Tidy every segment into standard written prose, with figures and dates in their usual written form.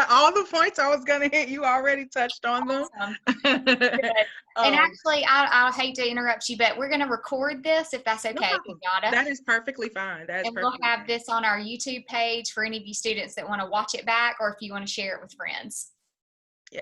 All the points I was gonna hit, you already touched on them. Awesome. Good. And actually, I hate to interrupt you, but we're going to record this if that's No okay, problem. Kenyatta. That is perfectly fine. That is And we'll perfectly have fine. this on our YouTube page for any of you students that want to watch it back or if you want to share it with friends. Yeah,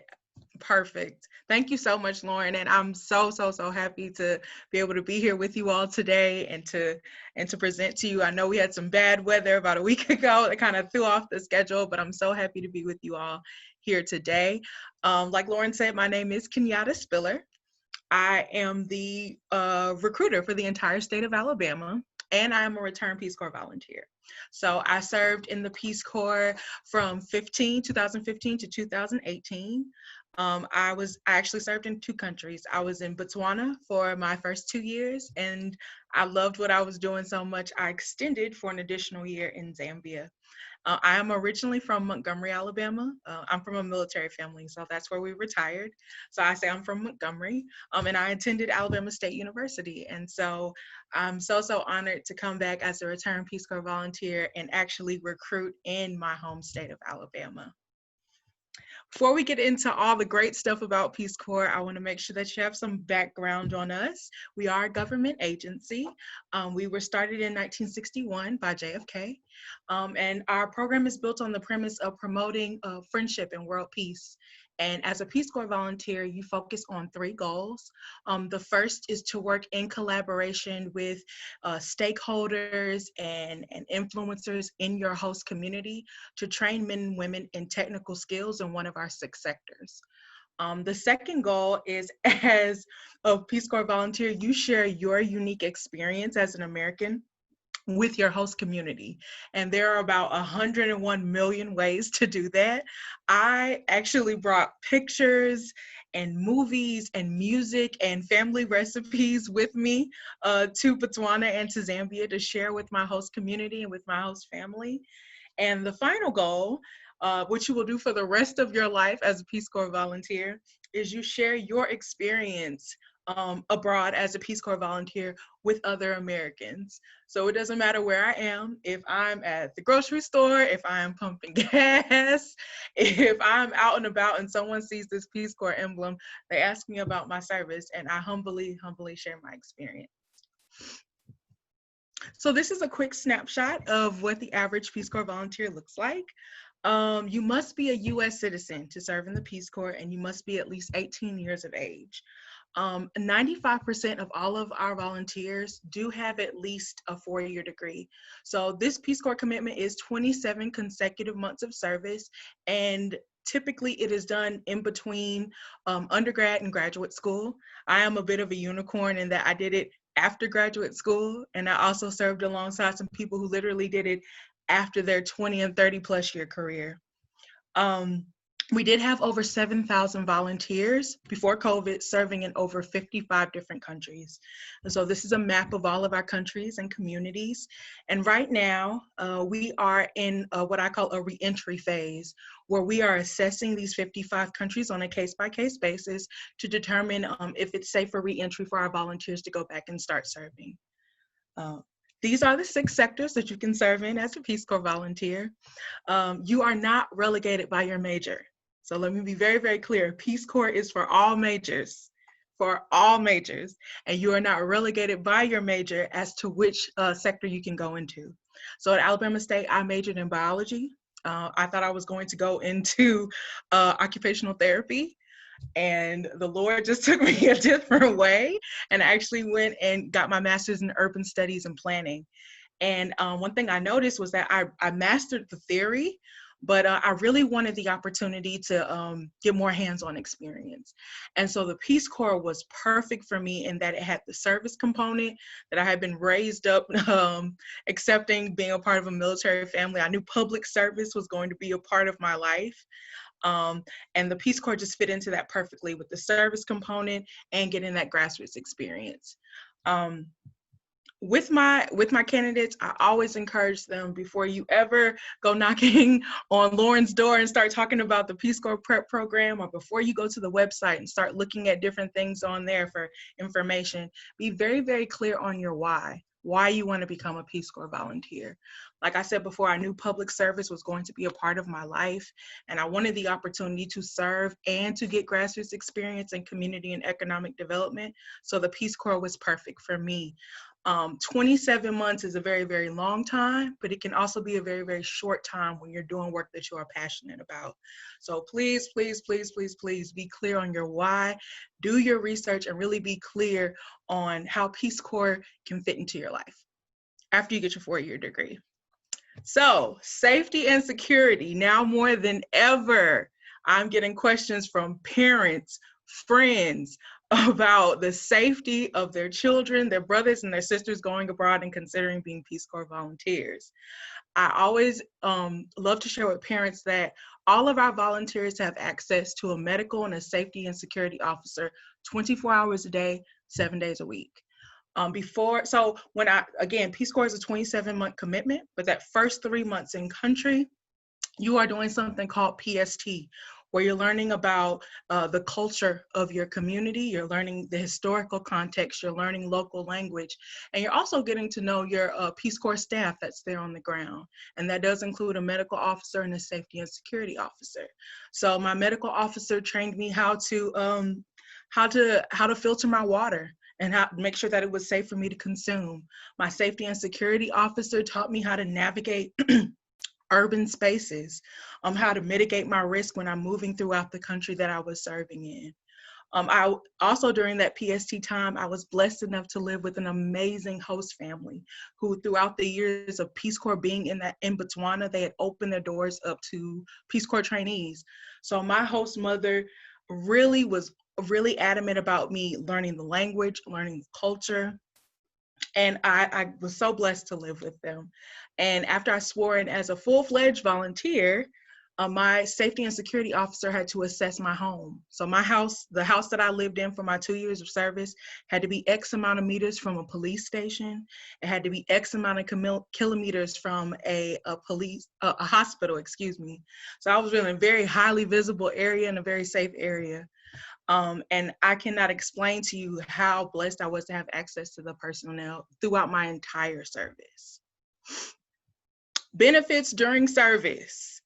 perfect. Thank you so much, Lauren. And I'm so, so, so happy to be able to be here with you all today and to present to you. I know we had some bad weather about a week ago that kind of threw off the schedule, but I'm so happy to be with you all here today. Like Lauren said, my name is Kenyatta Spiller. I am the recruiter for the entire state of Alabama, and I am a return Peace Corps volunteer. So I served in the Peace Corps from 2015 to 2018. I actually served in two countries. I was in Botswana for my first 2 years, and I loved what I was doing so much. I extended for an additional year in Zambia. I am originally from Montgomery, Alabama. I'm from a military family, so that's where we retired. So I say I'm from Montgomery, and I attended Alabama State University. And so I'm so, so honored to come back as a return Peace Corps volunteer and actually recruit in my home state of Alabama. Before we get into all the great stuff about Peace Corps, I want to make sure that you have some background on us. We are a government agency. We were started in 1961 by JFK, and our program is built on the premise of promoting friendship and world peace. And as a Peace Corps volunteer, you focus on three goals. The first is to work in collaboration with stakeholders and influencers in your host community to train men and women in technical skills in one of our 6 sectors. The second goal is as a Peace Corps volunteer, you share your unique experience as an American with your host community. And there are about 101 million ways to do that. I actually brought pictures and movies and music and family recipes with me to Botswana and to Zambia to share with my host community and with my host family. And the final goal, which you will do for the rest of your life as a Peace Corps volunteer, is you share your experience abroad as a Peace Corps volunteer with other Americans. So it doesn't matter where I am, if I'm at the grocery store, if I'm pumping gas, if I'm out and about and someone sees this Peace Corps emblem, they ask me about my service and I humbly, humbly share my experience. So this is a quick snapshot of what the average Peace Corps volunteer looks like. You must be a US citizen to serve in the Peace Corps, and you must be at least 18 years of age. 95% of all of our volunteers do have at least a 4-year degree. So this Peace Corps commitment is 27 consecutive months of service, and typically it is done in between undergrad and graduate school. I am a bit of a unicorn in that I did it after graduate school, and I also served alongside some people who literally did it after their 20 and 30 plus year career. We did have over 7,000 volunteers before COVID serving in over 55 different countries. And so this is a map of all of our countries and communities. And right now, we are in what I call a reentry phase, where we are assessing these 55 countries on a case-by-case basis to determine if it's safe for reentry for our volunteers to go back and start serving. These are the 6 sectors that you can serve in as a Peace Corps volunteer. You are not relegated by your major. So let me be very, very clear. Peace Corps is for all majors, and you are not relegated by your major as to which sector you can go into. So at Alabama State, I majored in biology. I thought I was going to go into occupational therapy, and the Lord just took me a different way, and I actually went and got my master's in urban studies and planning. And one thing I noticed was that I mastered the theory, but I really wanted the opportunity to get more hands-on experience. And so the Peace Corps was perfect for me in that it had the service component that I had been raised up accepting being a part of a military family. I knew public service was going to be a part of my life. And the Peace Corps just fit into that perfectly with the service component and getting that grassroots experience. With my candidates, I always encourage them, before you ever go knocking on Lauren's door and start talking about the Peace Corps prep program, or before you go to the website and start looking at different things on there for information, be very, very clear on your why. why you want to become a Peace Corps volunteer. Like I said before, I knew public service was going to be a part of my life, and I wanted the opportunity to serve and to get grassroots experience in community and economic development. So the Peace Corps was perfect for me. 27 months is a very, very long time, but it can also be a very, very short time when you're doing work that you are passionate about. So please, please, please, please, please be clear on your why. Do your research and really be clear on how Peace Corps can fit into your life after you get your 4-year degree. So safety and security, now more than ever, I'm getting questions from parents, friends, about the safety of their children, their brothers and their sisters going abroad and considering being Peace Corps volunteers. I always love to share with parents that all of our volunteers have access to a medical and a safety and security officer 24 hours a day, 7 days a week. Again, Peace Corps is a 27-month commitment, but that first 3 months in country, you are doing something called PST, where you're learning about the culture of your community, you're learning the historical context, you're learning local language, and you're also getting to know your Peace Corps staff that's there on the ground. And that does include a medical officer and a safety and security officer. So my medical officer trained me how to filter my water and how to make sure that it was safe for me to consume. My safety and security officer taught me how to navigate urban spaces, how to mitigate my risk when I'm moving throughout the country that I was serving in. I also, during that PST time, I was blessed enough to live with an amazing host family who, throughout the years of Peace Corps being in Botswana, they had opened their doors up to Peace Corps trainees. So my host mother was really adamant about me learning the language, learning the culture. And I was so blessed to live with them. And after I swore in as a full-fledged volunteer, my safety and security officer had to assess my home. So the house that I lived in for my 2 years of service had to be X amount of meters from a police station. It had to be X amount of kilometers from a hospital, excuse me. So I was in a very highly visible area and a very safe area. And I cannot explain to you how blessed I was to have access to the personnel throughout my entire service. Benefits during service.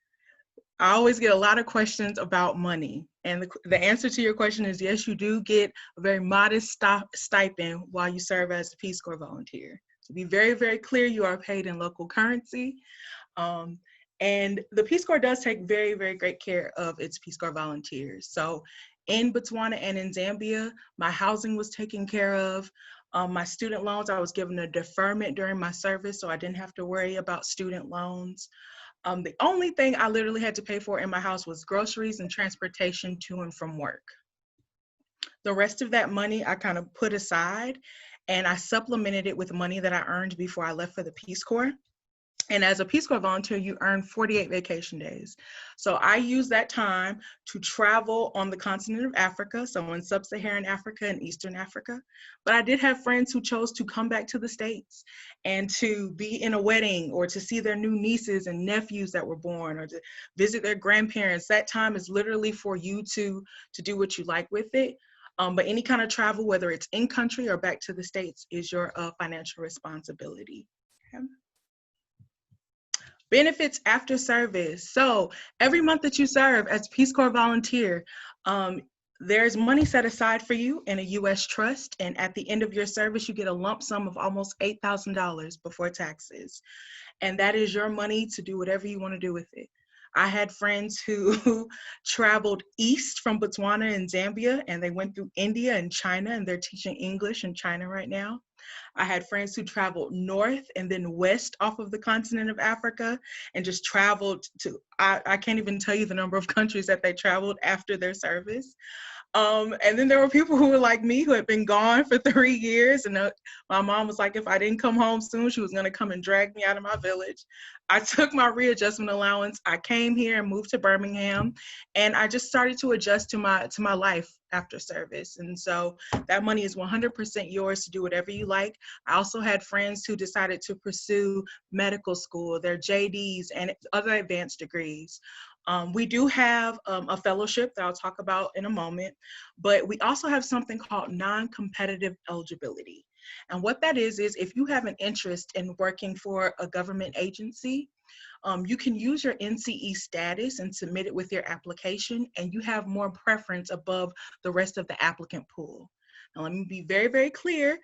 I always get a lot of questions about money. And the answer to your question is yes, you do get a very modest stipend while you serve as a Peace Corps volunteer. To be very, very clear, you are paid in local currency. And the Peace Corps does take very, very great care of its Peace Corps volunteers. So in Botswana and in Zambia, my housing was taken care of. My student loans, I was given a deferment during my service, so I didn't have to worry about student loans. The only thing I literally had to pay for in my house was groceries and transportation to and from work. The rest of that money I kind of put aside, and I supplemented it with money that I earned before I left for the Peace Corps. And as a Peace Corps volunteer, you earn 48 vacation days. So I use that time to travel on the continent of Africa, so in sub-Saharan Africa and Eastern Africa. But I did have friends who chose to come back to the States and to be in a wedding or to see their new nieces and nephews that were born or to visit their grandparents. That time is literally for you to do what you like with it. But any kind of travel, whether it's in country or back to the States, is your financial responsibility. Okay. Benefits after service. So every month that you serve as Peace Corps volunteer, there's money set aside for you in a U.S. trust. And at the end of your service, you get a lump sum of almost $8,000 before taxes. And that is your money to do whatever you want to do with it. I had friends who traveled east from Botswana and Zambia, and they went through India and China, and they're teaching English in China right now. I had friends who traveled north and then west off of the continent of Africa and just traveled to, I can't even tell you the number of countries that they traveled after their service. And then there were people who were like me who had been gone for 3 years. And my mom was like, if I didn't come home soon, she was going to come and drag me out of my village. I took my readjustment allowance. I came here and moved to Birmingham. And I just started to adjust to my life after service. And so that money is 100% yours to do whatever you like. I also had friends who decided to pursue medical school, their JDs and other advanced degrees. We do have a fellowship that I'll talk about in a moment, but we also have something called non-competitive eligibility. And what that is if you have an interest in working for a government agency, you can use your NCE status and submit it with your application, and you have more preference above the rest of the applicant pool. Now, let me be very, very clear.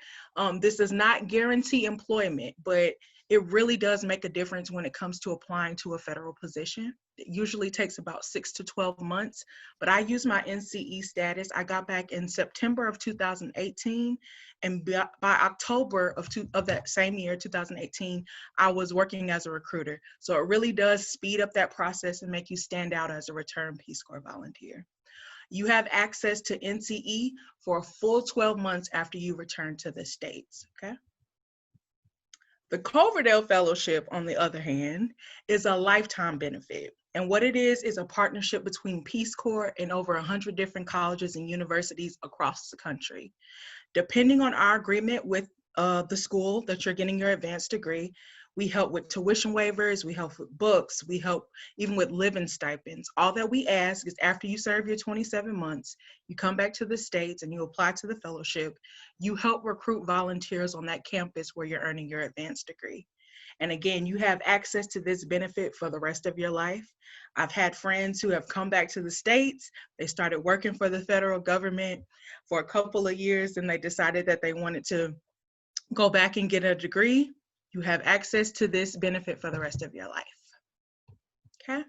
This does not guarantee employment, but it really does make a difference when it comes to applying to a federal position. It usually takes about 6 to 12 months, but I use my NCE status. I got back in September of 2018, and by October of that same year, 2018, I was working as a recruiter. So it really does speed up that process and make you stand out as a return Peace Corps volunteer. You have access to NCE for a full 12 months after you return to the States, okay? The Coverdale Fellowship, on the other hand, is a lifetime benefit. And what it is a partnership between Peace Corps and over 100 different colleges and universities across the country. Depending on our agreement with the school that you're getting your advanced degree, we help with tuition waivers, we help with books, we help even with living stipends. All that we ask is after you serve your 27 months, you come back to the States and you apply to the fellowship, you help recruit volunteers on that campus where you're earning your advanced degree. And again, you have access to this benefit for the rest of your life. I've had friends who have come back to the States, they started working for the federal government for a couple of years, and they decided that they wanted to go back and get a degree. You have access to this benefit for the rest of your life, okay?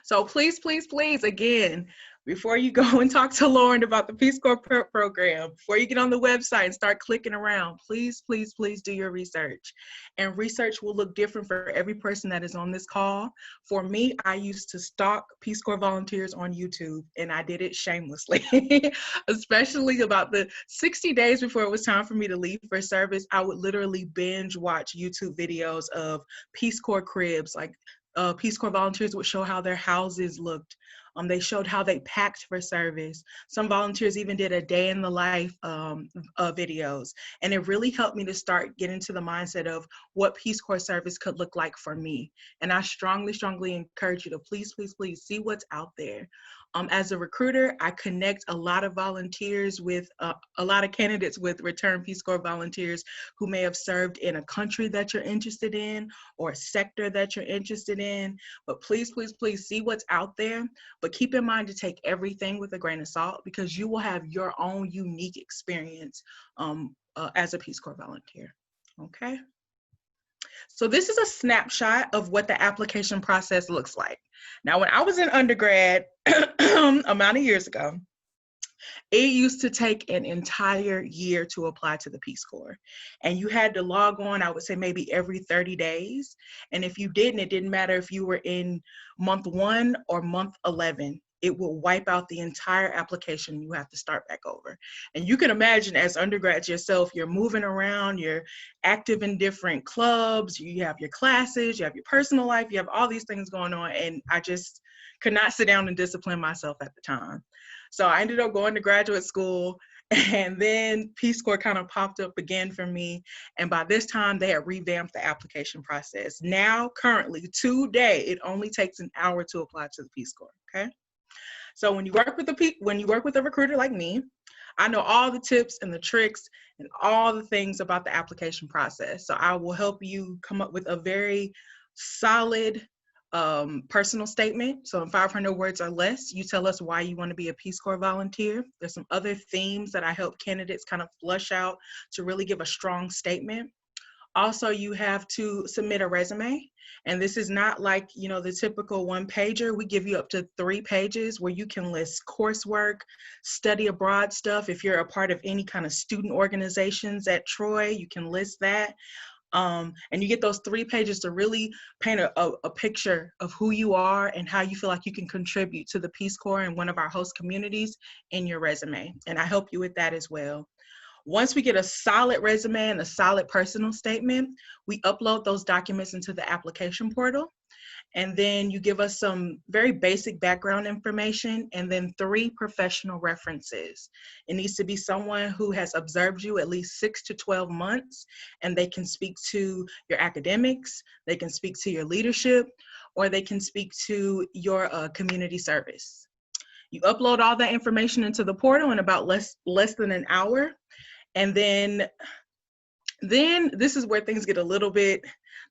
So please, please, please, again, before you go and talk to Lauren about the Peace Corps program, before you get on the website and start clicking around, please, please, please do your research. And research will look different for every person that is on this call. For me, I used to stalk Peace Corps volunteers on YouTube, and I did it shamelessly, especially about the 60 days before it was time for me to leave for service. I would literally binge watch YouTube videos of Peace Corps cribs, like Peace Corps volunteers would show how their houses looked. They showed how they packed for service. Some volunteers even did a day in the life videos. And it really helped me to start getting to the mindset of what Peace Corps service could look like for me. And I strongly, strongly encourage you to please, please, please see what's out there. As a recruiter, I connect a lot of volunteers with a lot of candidates with Return Peace Corps volunteers who may have served in a country that you're interested in or a sector that you're interested in. But please, please, please see what's out there. But keep in mind to take everything with a grain of salt, because you will have your own unique experience as a Peace Corps volunteer, okay? So this is a snapshot of what the application process looks like. Now, when I was in undergrad, amount of years ago, it used to take an entire year to apply to the Peace Corps. And you had to log on, I would say maybe every 30 days. And if you didn't, it didn't matter if you were in month 1 or month 11. It will wipe out the entire application. You have to start back over. And you can imagine as undergrads yourself, you're moving around, you're active in different clubs, you have your classes, you have your personal life, you have all these things going on. And I just could not sit down and discipline myself at the time. So I ended up going to graduate school, and then Peace Corps kind of popped up again for me. And by this time, they had revamped the application process. Now, currently, today, it only takes an hour to apply to the Peace Corps, okay? So when you work with a recruiter like me, I know all the tips and the tricks and all the things about the application process. So I will help you come up with a very solid personal statement. So in 500 words or less, you tell us why you want to be a Peace Corps volunteer. There's some other themes that I help candidates kind of flush out to really give a strong statement. Also, you have to submit a resume. And this is not like, you know, the typical one pager. We give you up to 3 pages where you can list coursework, study abroad stuff. If you're a part of any kind of student organizations at Troy, you can list that. And you get those 3 pages to really paint a picture of who you are and how you feel like you can contribute to the Peace Corps and one of our host communities in your resume. And I help you with that as well. Once we get a solid resume and a solid personal statement, we upload those documents into the application portal. And then you give us some very basic background information and then 3 professional references. It needs to be someone who has observed you at least 6 to 12 months, and they can speak to your academics, they can speak to your leadership, or they can speak to your community service. You upload all that information into the portal in about less than an hour. And then Then this is where things get a little bit,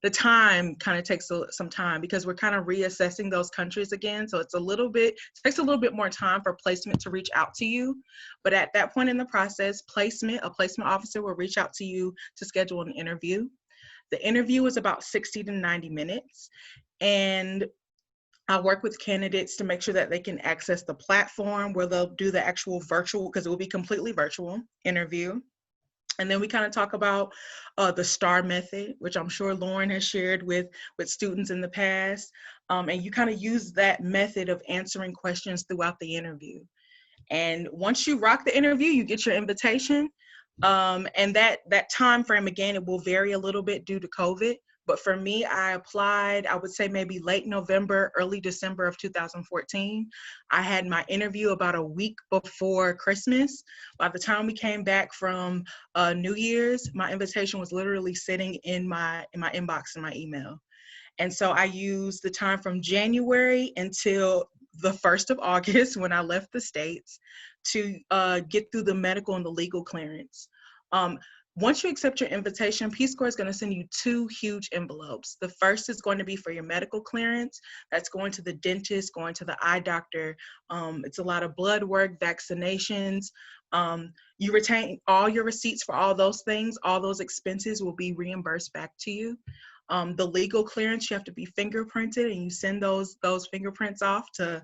the time kind of takes some time because we're kind of reassessing those countries again. So it's it takes a little bit more time for placement to reach out to you. But at that point in the process, a placement officer will reach out to you to schedule an interview. The interview is about 60 to 90 minutes. And I work with candidates to make sure that they can access the platform where they'll do the actual virtual, because it will be completely virtual interview. And then we kind of talk about the STAR method, which I'm sure Lauren has shared with students in the past. And you kind of use that method of answering questions throughout the interview. And once you rock the interview, you get your invitation. And that time frame, again, it will vary a little bit due to COVID. But for me, I applied, I would say maybe late November, early December of 2014. I had my interview about a week before Christmas. By the time we came back from New Year's, my invitation was literally sitting in my inbox in my email. And so I used the time from January until the 1st of August when I left the States to get through the medical and the legal clearance. Once you accept your invitation, Peace Corps is going to send you 2 huge envelopes. The first is going to be for your medical clearance. That's going to the dentist, going to the eye doctor. It's a lot of blood work, vaccinations. You retain all your receipts for all those things. All those expenses will be reimbursed back to you. The legal clearance, you have to be fingerprinted, and you send those fingerprints off to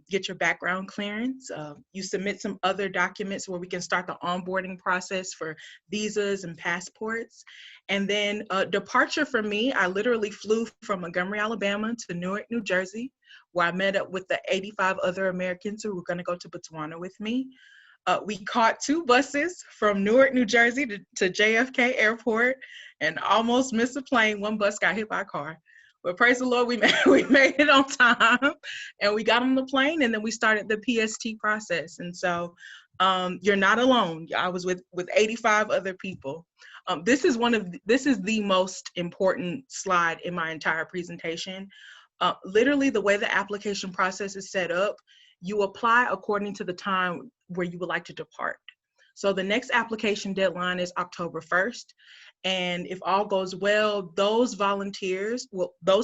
get your background clearance. You submit some other documents where we can start the onboarding process for visas and passports. And then departure for me, I literally flew from Montgomery, Alabama to Newark, New Jersey, where I met up with the 85 other Americans who were going to go to Botswana with me. We caught 2 buses from Newark, New Jersey to JFK Airport and almost missed a plane. One bus got hit by a car. But praise the Lord, we made it on time, and we got on the plane, and then we started the PST process. And so you're not alone. I was with 85 other people. This is the most important slide in my entire presentation. Literally, the way the application process is set up, you apply according to the time where you would like to depart. So the next application deadline is October 1st. And if all goes well, those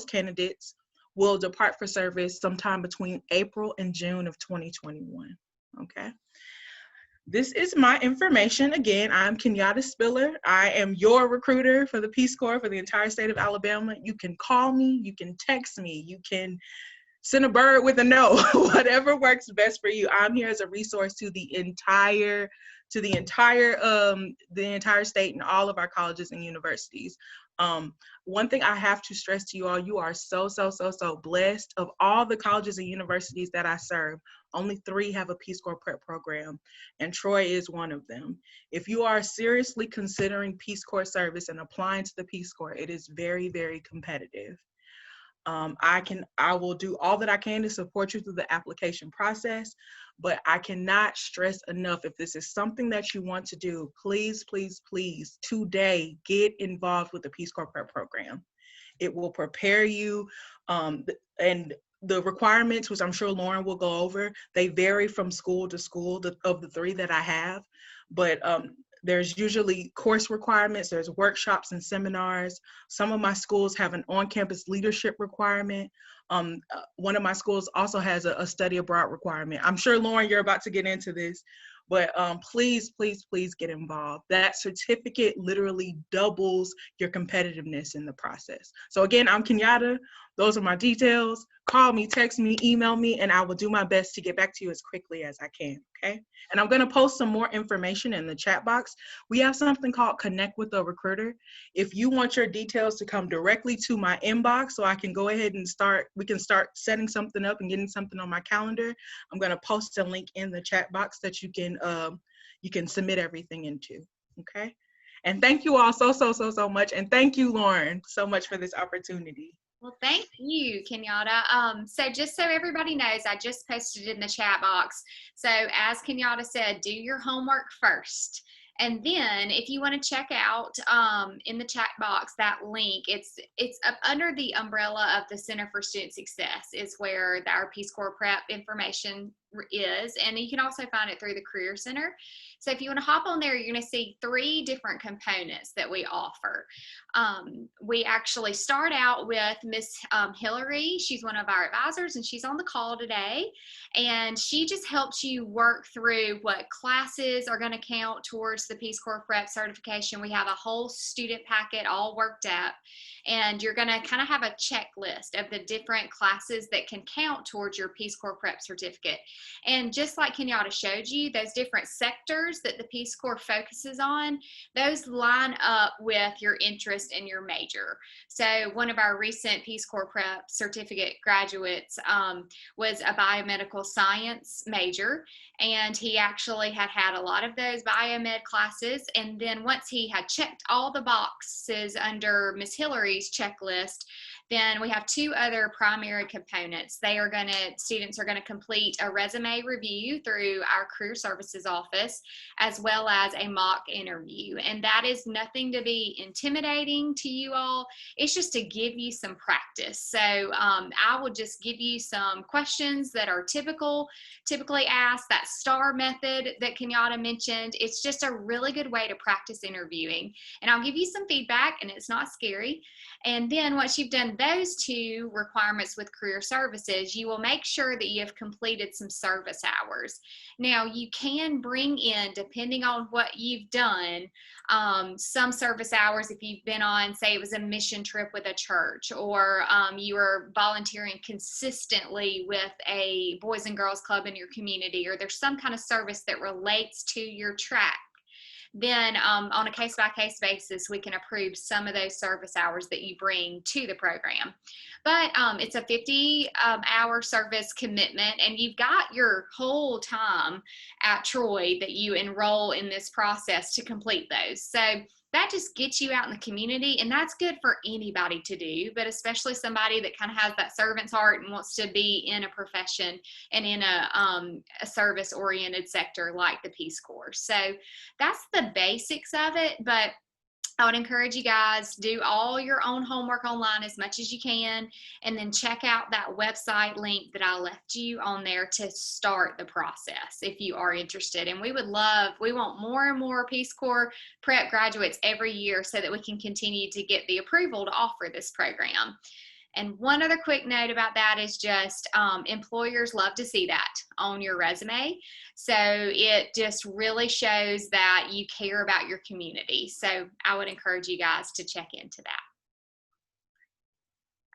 candidates will depart for service sometime between April and June of 2021. Okay. This is my information. Again, I'm Kenyatta Spiller. I am your recruiter for the Peace Corps for the entire state of Alabama. You can call me, you can text me, you can send a bird with a note, whatever works best for you. I'm here as a resource to the entire state and all of our colleges and universities. One thing I have to stress to you all, you are so blessed. Of all the colleges and universities that I serve, only 3 have a Peace Corps prep program, and Troy is one of them. If you are seriously considering Peace Corps service and applying to the Peace Corps, it is very, very competitive. I will do all that I can to support you through the application process, but I cannot stress enough, if this is something that you want to do, please, please, please, today, get involved with the Peace Corps Prep Program. It will prepare you, and the requirements, which I'm sure Lauren will go over, they vary from school to school, of the 3 that I have, but there's usually course requirements, there's workshops and seminars. Some of my schools have an on-campus leadership requirement. One of my schools also has a study abroad requirement. I'm sure, Lauren, you're about to get into this, but please, please, please get involved. That certificate literally doubles your competitiveness in the process. So again, I'm Kenyatta. Those are my details. Call me, text me, email me, and I will do my best to get back to you as quickly as I can, okay? And I'm gonna post some more information in the chat box. We have something called Connect with a Recruiter. If you want your details to come directly to my inbox so I can go ahead and we can start setting something up and getting something on my calendar, I'm gonna post a link in the chat box that you can submit everything into, okay? And thank you all so much. And thank you, Lauren, so much for this opportunity. Well, thank you, Kenyatta. So just so everybody knows, I just posted in the chat box. So as Kenyatta said, do your homework first. And then if you want to check out in the chat box, that link, it's up under the umbrella of the Center for Student Success is where our Peace Corps prep information is, and you can also find it through the Career Center. So if you want to hop on there, you're going to see 3 different components that we offer. We actually start out with Miss Hillary. She's one of our advisors, and she's on the call today. And she just helps you work through what classes are going to count towards the Peace Corps Prep certification. We have a whole student packet all worked up, and you're going to kind of have a checklist of the different classes that can count towards your Peace Corps Prep certificate. And just like Kenyatta showed you, those different sectors that the Peace Corps focuses on, those line up with your interest in your major. So one of our recent Peace Corps Prep certificate graduates was a biomedical science major, and he actually had a lot of those biomed classes. And then once he had checked all the boxes under Miss Hillary's checklist, then we have 2 other primary components. Students are going to complete a resume review through our career services office, as well as a mock interview. And that is nothing to be intimidating to you all. It's just to give you some practice. So I will just give you some questions that are typically asked, that STAR method that Kenyatta mentioned. It's just a really good way to practice interviewing. And I'll give you some feedback, and it's not scary. And then once you've done those 2 requirements with career services, you will make sure that you have completed some service hours. Now, you can bring in, depending on what you've done, some service hours if you've been on, say it was a mission trip with a church, or you were volunteering consistently with a Boys and Girls Club in your community, or there's some kind of service that relates to your track. Then on a case-by-case basis, we can approve some of those service hours that you bring to the program. But it's a 50-hour service commitment, and you've got your whole time at Troy that you enroll in this process to complete those. So that just gets you out in the community, and that's good for anybody to do, but especially somebody that kind of has that servant's heart and wants to be in a profession and in a service-oriented sector like the Peace Corps. So that's the basics of it, but I would encourage you guys, do all your own homework online as much as you can, and then check out that website link that I left you on there to start the process if you are interested. And we want more and more Peace Corps Prep graduates every year so that we can continue to get the approval to offer this program. And one other quick note about that is just employers love to see that on your resume. So it just really shows that you care about your community. So I would encourage you guys to check into that.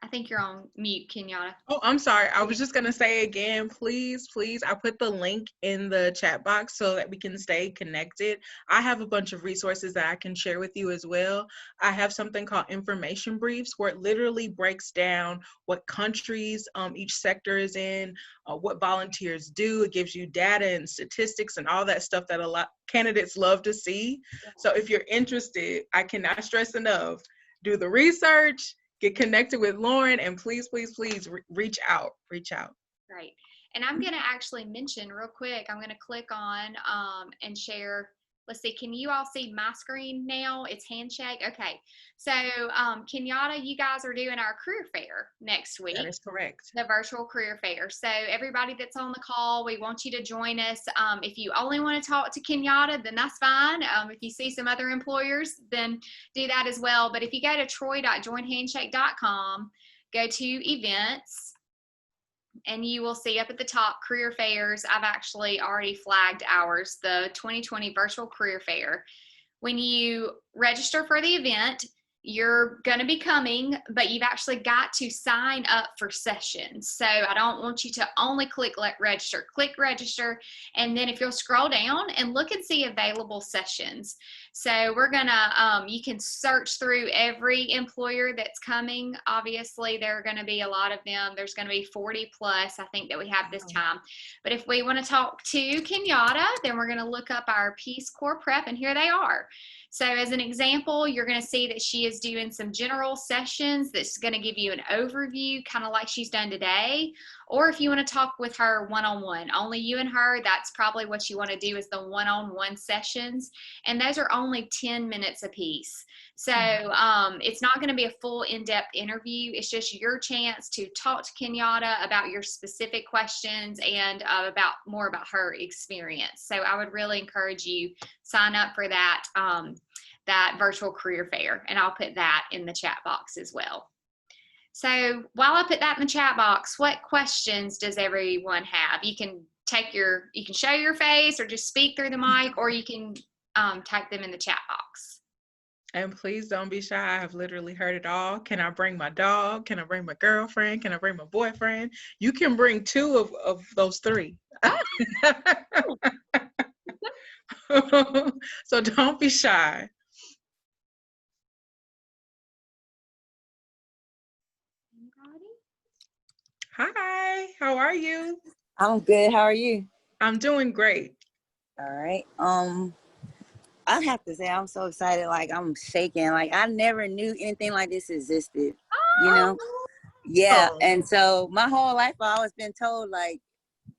I think you're on mute, Kenyatta. Oh, I'm sorry. I was just going to say again, please, I put the link in the chat box so that we can stay connected. I have a bunch of resources that I can share with you as well. I have something called information briefs where it literally breaks down what countries each sector is in, what volunteers do. It gives you data and statistics and all that stuff that a lot candidates love to see. So if you're interested, I cannot stress enough, do the research, get connected with Lauren, and please reach out. Right. And I'm going to actually mention real quick, I'm going to click on and share. Let's see, can you all see my screen now? It's Handshake. Okay. So Kenyatta, you guys are doing our career fair next week. That is correct. The virtual career fair. So everybody that's on the call, we want you to join us. If you only want to talk to Kenyatta, then that's fine. If you see some other employers, then do that as well. But if you go to troy.joinhandshake.com, go to events, and you will see up at the top career fairs. I've actually already flagged ours, the 2020 virtual career fair. When you register for the event, you're going to be coming, but you've actually got to sign up for sessions. So I don't want you to only click register. Click register, and then if you'll scroll down and look and see available sessions. So we're going to, you can search through every employer that's coming. Obviously, there are going to be a lot of them. There's going to be 40 plus, I think, that we have this time. But if we want to talk to Kenyatta, then we're going to look up our Peace Corps Prep, and here they are. So as an example, you're going to see that she is doing some general sessions that's going to give you an overview, kind of like she's done today. Or if you want to talk with her one-on-one, only you and her, that's probably what you want to do, is the one-on-one sessions. And those are only 10 minutes apiece. So it's not going to be a full in-depth interview. It's just your chance to talk to Kenyatta about your specific questions and about more about her experience. So I would really encourage you sign up for that that virtual career fair, and I'll put that in the chat box as well. So while I put that in the chat box, what questions does everyone have? You can show your face or just speak through the mic, or you can type them in the chat box. And please don't be shy. I've literally heard it all. Can I bring my dog? Can I bring my girlfriend? Can I bring my boyfriend? You can bring 2 of those 3. So don't be shy. Hi, how are you? I'm good. How are you? I'm doing great. All right. I have to say I'm so excited. Like, I'm shaking. Like, I never knew anything like this existed. You know? Yeah. Oh. And so my whole life I always been told, like,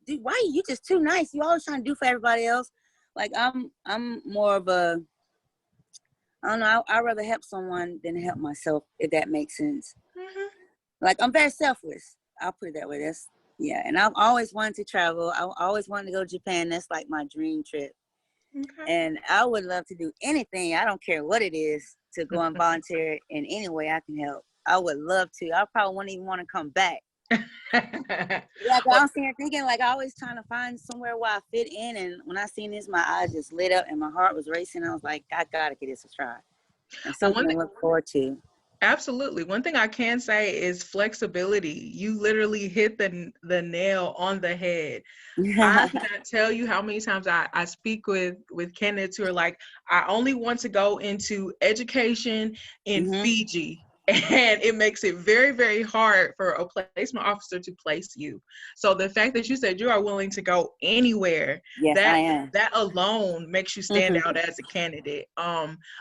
dude, why are you just too nice? You always trying to do for everybody else. Like, I'm more of a, I don't know, I'd rather help someone than help myself, if that makes sense. Mm-hmm. Like, I'm very selfless. I'll put it that way. Yeah. And I've always wanted to travel. I always wanted to go to Japan. That's like my dream trip. Okay. And I would love to do anything. I don't care what it is, to go and volunteer in any way I can help. I would love to. I probably wouldn't even want to come back. Yeah, I'm sitting here thinking, like, I always trying to find somewhere where I fit in. And when I seen this, my eyes just lit up and my heart was racing. I was like, I gotta give this a try. And something to look forward to. Absolutely. One thing I can say is flexibility. You literally hit the nail on the head. I cannot tell you how many times I speak with candidates who are like, I only want to go into education in Fiji. And it makes it very, very hard for a placement officer to place you. So the fact that you said you are willing to go anywhere, yes, I am. That alone makes you stand out as a candidate.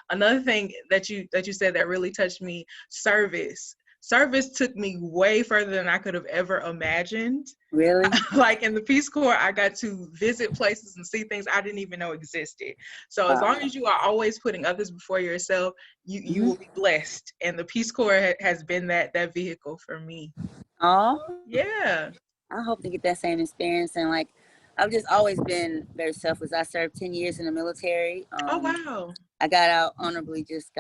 Another thing that you said that really touched me, service. Service took me way further than I could have ever imagined. Really? Like in the Peace Corps, I got to visit places and see things I didn't even know existed. So as long as you are always putting others before yourself, you will be blessed. And the Peace Corps has been that vehicle for me. Oh, yeah. I hope to get that same experience. And like, I've just always been very selfless. I served 10 years in the military. Oh, wow. I got out honorably, just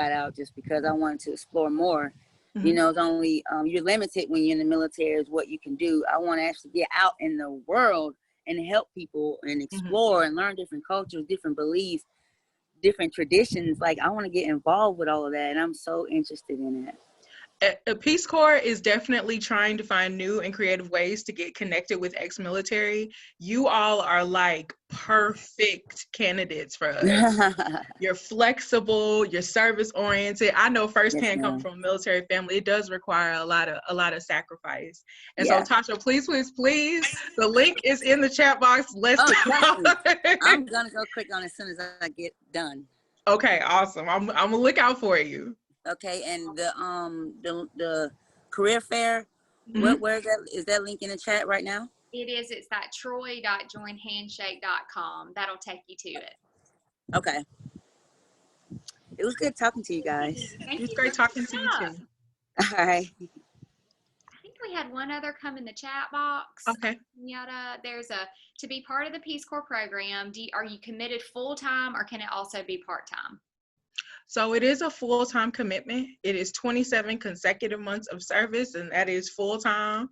because I wanted to explore more. You know, it's only, you're limited when you're in the military is what you can do. I want to actually get out in the world and help people and explore and learn different cultures, different beliefs, different traditions. Like, I want to get involved with all of that. And I'm so interested in it. Peace Corps is definitely trying to find new and creative ways to get connected with ex-military. You all are like perfect candidates for us. You're flexible, you're service oriented. I know firsthand, coming from a military family, it does require a lot of sacrifice. And so Tasha, please, the link is in the chat box. Let's I'm gonna go click on it as soon as I get done. Okay, awesome. I'm gonna look out for you. Okay, and the career fair, where is that? Is that link in the chat right now? It is. It's that troy.joinhandshake.com. That'll take you to it. Okay. It was good talking to you guys. It was great talking to you too. All right. I think we had one other come in the chat box. Okay. There's to be part of the Peace Corps program, are you committed full-time or can it also be part-time? So it is a full-time commitment. It is 27 consecutive months of service, and that is full-time.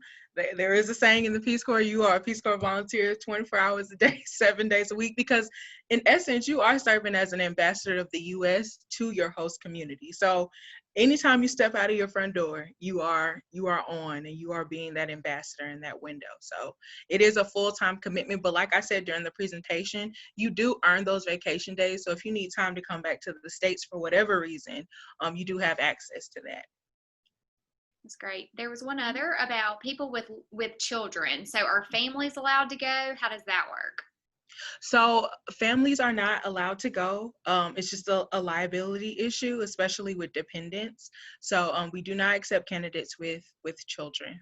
There is a saying in the Peace Corps, you are a Peace Corps volunteer 24 hours a day, 7 days a week, because in essence, you are serving as an ambassador of the U.S. to your host community. So anytime you step out of your front door, you are on and you are being that ambassador in that window. So it is a full-time commitment. But like I said during the presentation, you do earn those vacation days. So if you need time to come back to the States for whatever reason, you do have access to that. That's great. There was one other about people with children. So are families allowed to go? How does that work? So families are not allowed to go. It's just a liability issue, especially with dependents. So we do not accept candidates with children.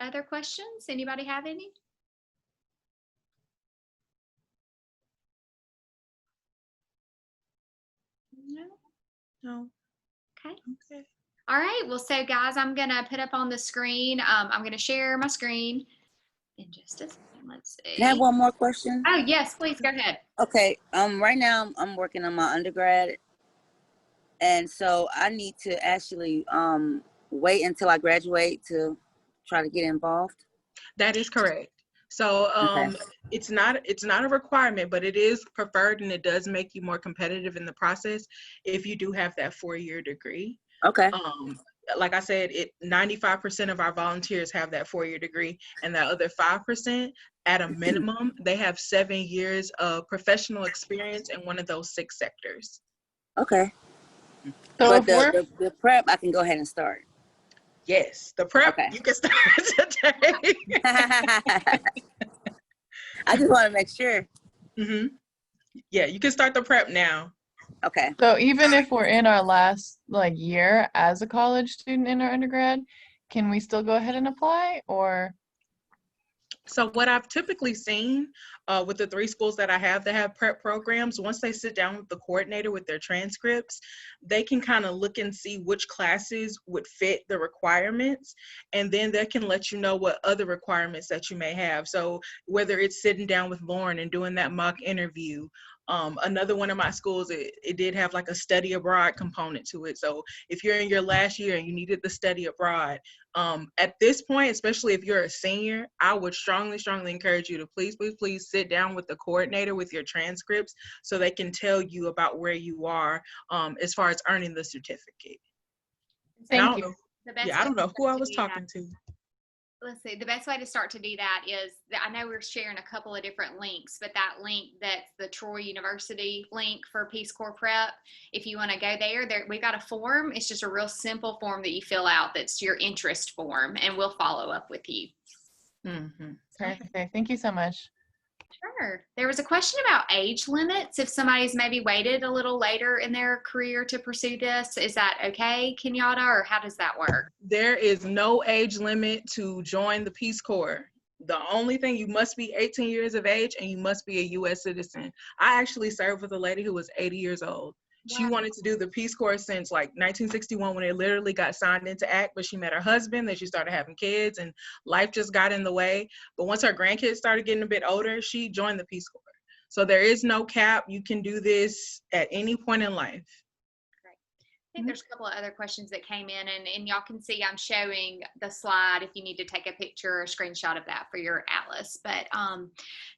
other questions? Anybody have any? No? No. Okay. Okay. All right. Well, so guys, I'm going to put up on the screen. I'm going to share my screen in just a second. Let's Can I have see. one more question? Oh, yes, please go ahead. Okay. Right now I'm working on my undergrad, and so I need to actually wait until I graduate to try to get involved. That is correct. So Okay. it's not a requirement, but it is preferred, and it does make you more competitive in the process if you do have that 4-year degree. Okay. Like I said, 95% of our volunteers have that 4-year degree, and that other 5%, at a minimum, they have 7 years of professional experience in one of those 6 sectors. Okay. So But if we're the prep, I can go ahead and start. Yes, the prep, Okay. you can start today. I just want to make sure. Hmm. Yeah, you can start the prep now. Okay. so even if we're in our last like year as a college student in our undergrad, can we still go ahead and apply or? So what I've typically seen with the 3 schools that I have that have prep programs, once they sit down with the coordinator with their transcripts, they can kind of look and see which classes would fit the requirements, and then they can let you know what other requirements that you may have. So whether it's sitting down with Lauren and doing that mock interview, another one of my schools, it did have like a study abroad component to it. So if you're in your last year and you needed the study abroad, at this point, especially if you're a senior, I would strongly encourage you to please sit down with the coordinator with your transcripts so they can tell you about where you are as far as earning the certificate. And Thank you. The best I don't know who I was way to do talking to. Let's see, the best way to start to do that is that I know we're sharing a couple of different links, but that link that's the Troy University link for Peace Corps Prep, if you want to go there, we've got a form. It's just a real simple form that you fill out that's your interest form, and we'll follow up with you. Mm-hmm. Perfect. Thank you so much. Sure. There was a question about age limits. If somebody's maybe waited a little later in their career to pursue this, is that okay, Kenyatta, or how does that work? There is no age limit to join the Peace Corps. The only thing, you must be 18 years of age and you must be a U.S. citizen. I actually served with a lady who was 80 years old. She wanted to do the Peace Corps since like 1961 when it literally got signed into act, but she met her husband, then she started having kids and life just got in the way. But once her grandkids started getting a bit older, she joined the Peace Corps. So there is no cap. You can do this at any point in life. I think there's a couple of other questions that came in, and y'all can see I'm showing the slide if you need to take a picture or a screenshot of that for your atlas. But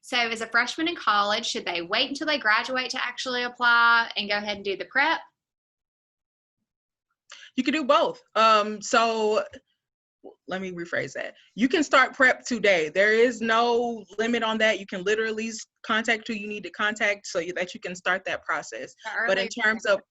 so as a freshman in college, should they wait until they graduate to actually apply and go ahead and do the prep? You can do both. So let me rephrase that. You can start prep today. There is no limit on that. You can literally contact who you need to contact so that you can start that process. But in terms of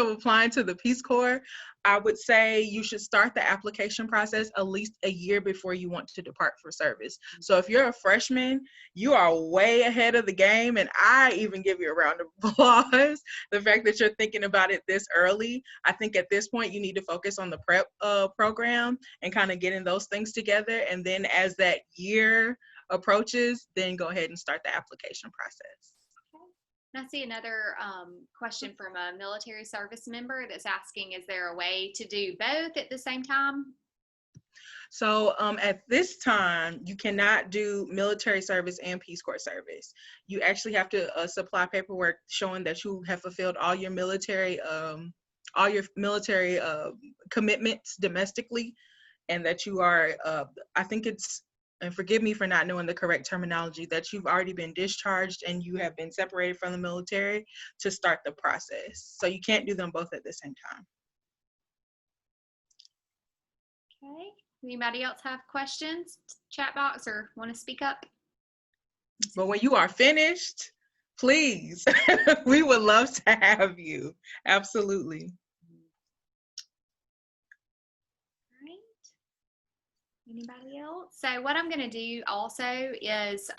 applying to the Peace Corps, I would say you should start the application process at least a year before you want to depart for service. So if you're a freshman, you are way ahead of the game, and I even give you a round of applause. The fact that you're thinking about it this early, I think at this point you need to focus on the prep program and kind of getting those things together. And then as that year approaches, then go ahead and start the application process. I see another question from a military service member that's asking, is there a way to do both at the same time? So at this time, you cannot do military service and Peace Corps service. You actually have to supply paperwork showing that you have fulfilled all your military commitments domestically, and that you are, I think it's, and forgive me for not knowing the correct terminology, that you've already been discharged and you have been separated from the military to start the process. So you can't do them both at the same time. Okay. Anybody else have questions, chat box, or want to speak up? But when you are finished, please, we would love to have you. Absolutely. Anybody else? So what I'm going to do also is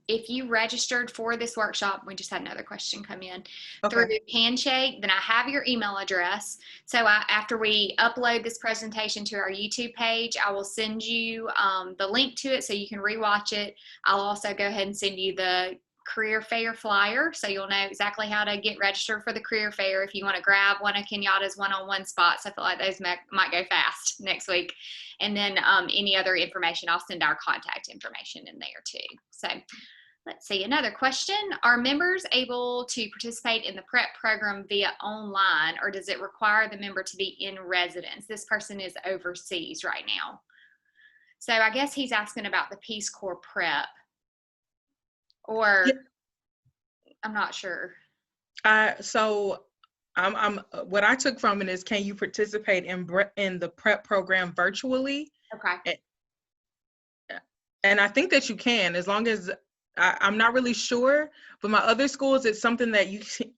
if you registered for this workshop, we just had another question come in through Okay. Handshake, then I have your email address. So after we upload this presentation to our YouTube page, I will send you the link to it so you can rewatch it. I'll also go ahead and send you the career fair flyer so you'll know exactly how to get registered for the career fair if you want to grab one of Kenyatta's one-on-one spots. I feel like those might go fast next week. And then any other information, I'll send our contact information in there too. So let's see, another question. Are members able to participate in the prep program via online, or does it require the member to be in residence? This person is overseas right now. So I guess he's asking about the Peace Corps prep. Or Yeah. I'm not sure. So I'm what I took from it is, can you participate in the prep program virtually? Okay. And I think that you can, as long as I'm not really sure, but my other schools, it's something that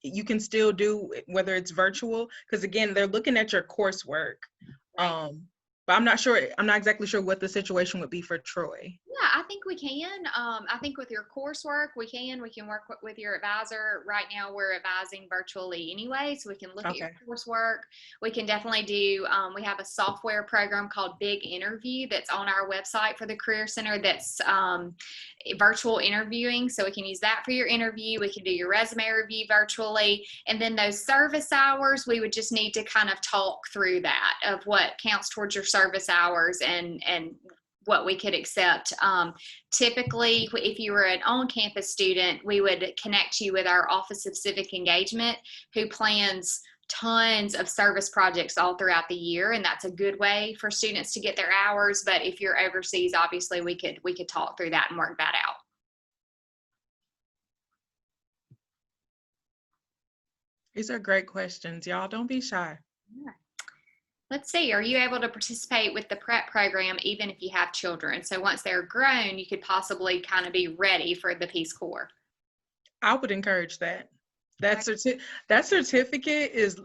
you can still do whether it's virtual, because again, they're looking at your coursework. Right. But I'm not exactly sure what the situation would be for Troy. Yeah, I think we can. I think with your coursework, we can work with your advisor. Right now, we're advising virtually anyway, so we can look at your coursework. We can definitely do, we have a software program called Big Interview that's on our website for the Career Center that's virtual interviewing. So we can use that for your interview. We can do your resume review virtually. And then those service hours, we would just need to kind of talk through that of what counts towards your service hours and what we could accept. Typically, if you were an on-campus student, we would connect you with our Office of Civic Engagement, who plans tons of service projects all throughout the year, and that's a good way for students to get their hours. But if you're overseas, obviously we could talk through that and work that out. These are great questions, y'all. Don't be shy. Yeah. Let's see, are you able to participate with the prep program even if you have children? So once they're grown, you could possibly kind of be ready for the Peace Corps. I would encourage that. That certificate is,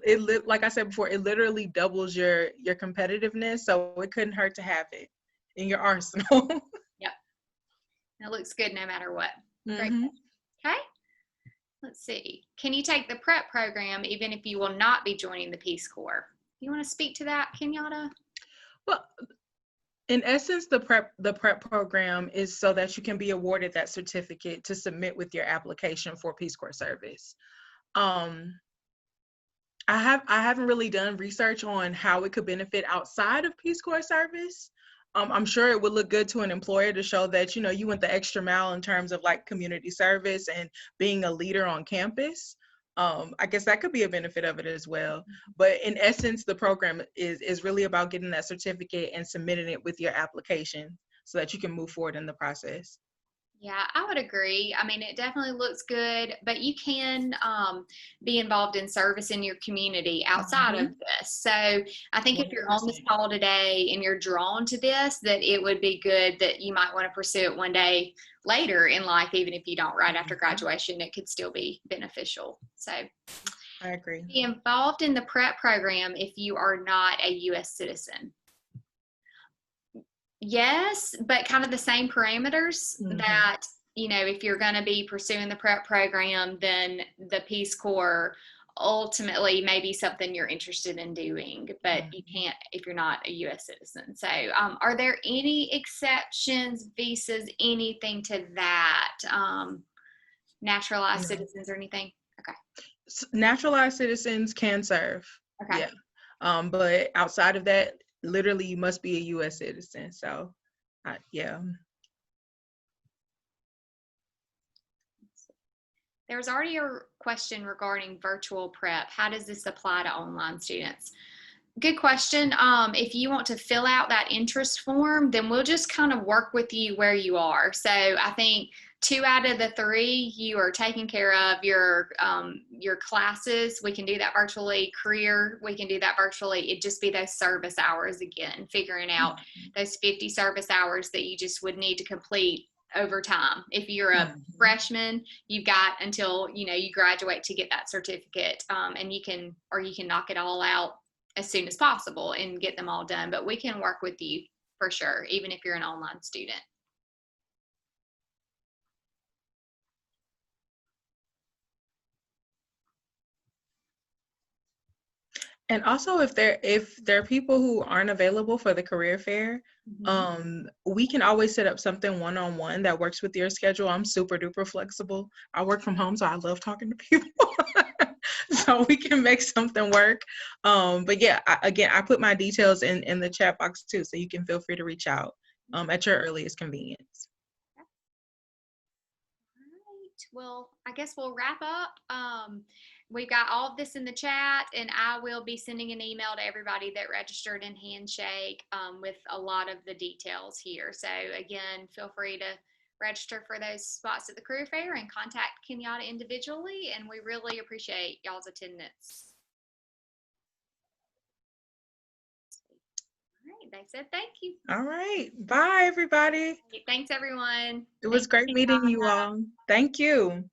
like I said before, it literally doubles your competitiveness. So it couldn't hurt to have it in your arsenal. Yep. It looks good no matter what. Mm-hmm. Great. Okay. Let's see. Can you take the prep program even if you will not be joining the Peace Corps? You want to speak to that, Kenyatta? Well, in essence, the prep program is so that you can be awarded that certificate to submit with your application for Peace Corps service. I haven't really done research on how it could benefit outside of Peace Corps service. I'm sure it would look good to an employer to show that, you went the extra mile in terms of like community service and being a leader on campus. I guess that could be a benefit of it as well. But in essence, the program is really about getting that certificate and submitting it with your application so that you can move forward in the process. Yeah, I would agree. I mean, it definitely looks good, but you can be involved in service in your community outside of this. So I think if you're on this call today and you're drawn to this, that it would be good that you might want to pursue it one day later in life, even if you don't right after graduation, it could still be beneficial. So I agree. Be involved in the prep program if you are not a U.S. citizen. Yes, but kind of the same parameters that, if you're going to be pursuing the prep program, then the Peace Corps ultimately may be something you're interested in doing, but you can't if you're not a U.S. citizen. So are there any exceptions, visas, anything to that? Naturalized citizens or anything? Okay. Naturalized citizens can serve. Okay. Yeah. But outside of that, literally you must be a U.S. citizen. So, yeah. There was already a question regarding virtual prep. How does this apply to online students? Good question. If you want to fill out that interest form, then we'll just kind of work with you where you are. So I think 2 out of the 3 you are taking care of. Your classes, we can do that virtually. Career, we can do that virtually. It'd just be those service hours again, figuring out those 50 service hours that you just would need to complete over time. If you're a freshman, you've got until you graduate to get that certificate, and you can knock it all out as soon as possible and get them all done. But we can work with you for sure, even if you're an online student. And also, if there are people who aren't available for the career fair, we can always set up something one-on-one that works with your schedule. I'm super duper flexible. I work from home, so I love talking to people. So we can make something work. But yeah, I put my details in the chat box too, so you can feel free to reach out at your earliest convenience. Right. Well, I guess we'll wrap up. We've got all of this in the chat, and I will be sending an email to everybody that registered in Handshake with a lot of the details here. So again, feel free to register for those spots at the career fair and contact Kenyatta individually, and we really appreciate y'all's attendance. All right, they said thank you. All right. Bye, everybody. Thanks, everyone. It was great meeting you all. Thank you.